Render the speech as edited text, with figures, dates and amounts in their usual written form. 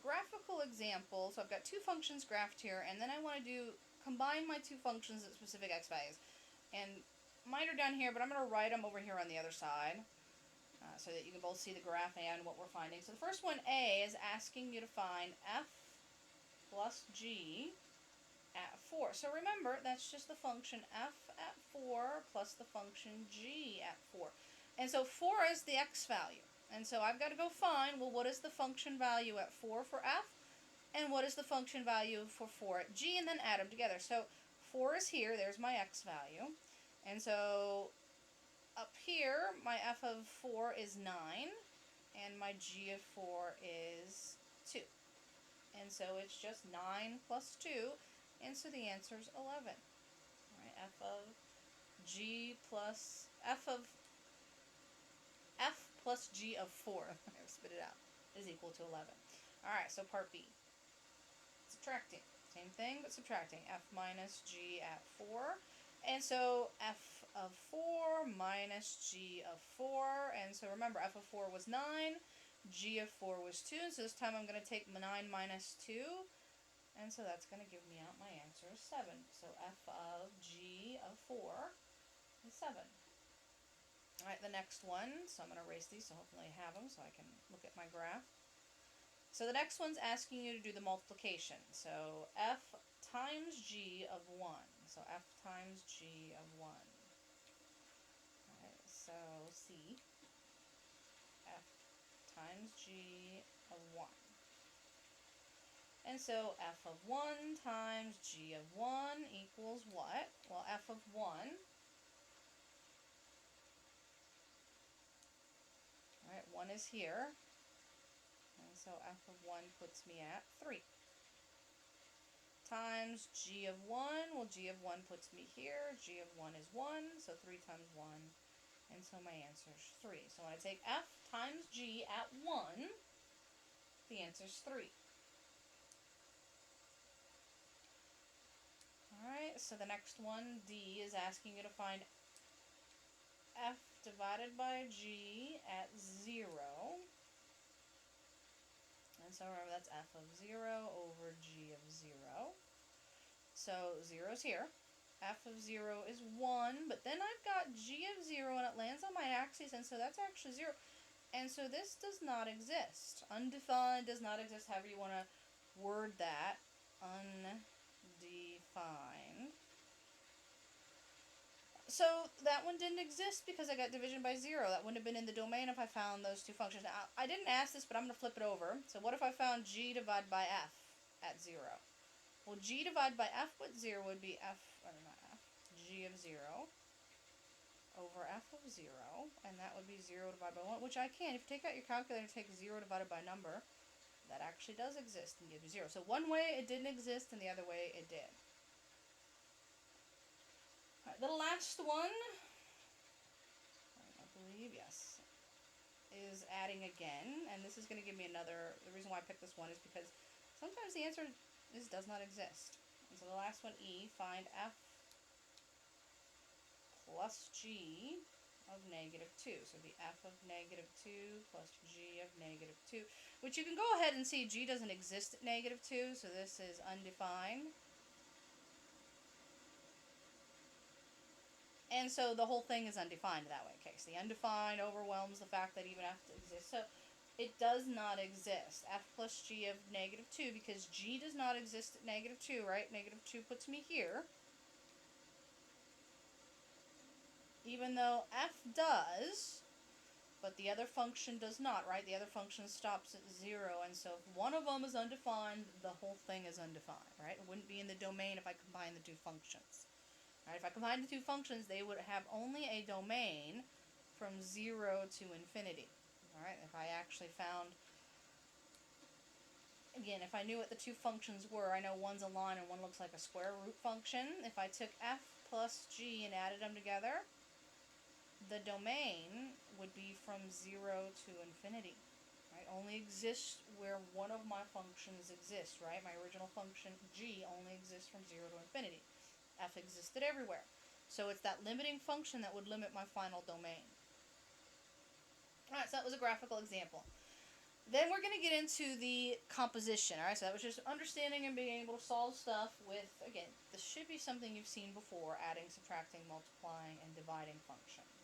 graphical example, so I've got two functions graphed here, and then I want to combine my two functions at specific x values. And mine are down here, but I'm going to write them over here on the other side so that you can both see the graph and what we're finding. So the first one, A, is asking you to find f plus g at 4. So remember, that's just the function f at 4 plus the function g at 4. And so 4 is the x value. And so I've got to go find, well, what is the function value at 4 for f? And what is the function value for 4 at g? And then add them together. So 4 is here. There's my x value. And so up here, my f of 4 is 9. And my g of 4 is 2. And so it's just 9 plus 2. And so the answer is 11. All right, f of g plus f plus g of 4, spit it out, is equal to 11. All right, so part B. Subtracting. Same thing, but subtracting. F minus g at 4. And so f of 4 minus g of 4. And so remember, f of 4 was 9. G of 4 was 2. And so this time I'm going to take 9 minus 2. And so that's going to give me out my answer is 7. So f of g of 4 is 7. Alright, the next one, so I'm going to erase these so hopefully I have them so I can look at my graph. So the next one's asking you to do the multiplication. So f times g of 1. So f times g of 1. Alright, so C. F times g of 1. And so f of 1 times g of 1 equals what? Well, f of 1, alright, 1 is here, and so f of 1 puts me at 3. Times g of 1, well, g of 1 puts me here, g of 1 is 1, so 3 times 1, and so my answer is 3. So when I take f times g at 1, the answer is 3. Alright, so the next one, D, is asking you to find f divided by g at 0. And so remember, that's f of 0 over g of 0. So 0 is here. F of 0 is 1, but then I've got g of 0 and it lands on my axis, and so that's actually 0. And so this does not exist. Undefined does not exist, however you want to word that. Undefined. So that one didn't exist because I got division by 0. That wouldn't have been in the domain if I found those two functions. Now, I didn't ask this, but I'm going to flip it over. So what if I found g divided by f at 0? Well, g divided by f at 0 would be g of 0 over f of 0, and that would be 0 divided by 1, which I can. If you take out your calculator and take 0 divided by a number, that actually does exist and gives you 0. So one way it didn't exist, and the other way it did. All right, the last one, I believe, yes, is adding again, and this is going to give me another. The reason why I picked this one is because sometimes the answer does not exist. And so the last one, E, find f plus g of negative 2. So it'd be f of negative 2 plus g of negative 2, which you can go ahead and see g doesn't exist at negative 2, so this is undefined. And so the whole thing is undefined that way. Okay, so the undefined overwhelms the fact that even f exists. So it does not exist. F plus g of negative 2, because g does not exist at negative 2, right? Negative 2 puts me here. Even though f does, but the other function does not, right? The other function stops at 0, and so if one of them is undefined, the whole thing is undefined, right? It wouldn't be in the domain if I combine the two functions. Right, if I combine the two functions, they would have only a domain from 0 to infinity. Alright, if I actually found, again, if I knew what the two functions were, I know one's a line and one looks like a square root function. If I took f plus g and added them together, the domain would be from 0 to infinity. Right, only exists where one of my functions exists, right? My original function g only exists from 0 to infinity. F existed everywhere. So it's that limiting function that would limit my final domain. Alright, so that was a graphical example. Then we're going to get into the composition. Alright, so that was just understanding and being able to solve stuff with, again, this should be something you've seen before, adding, subtracting, multiplying, and dividing functions.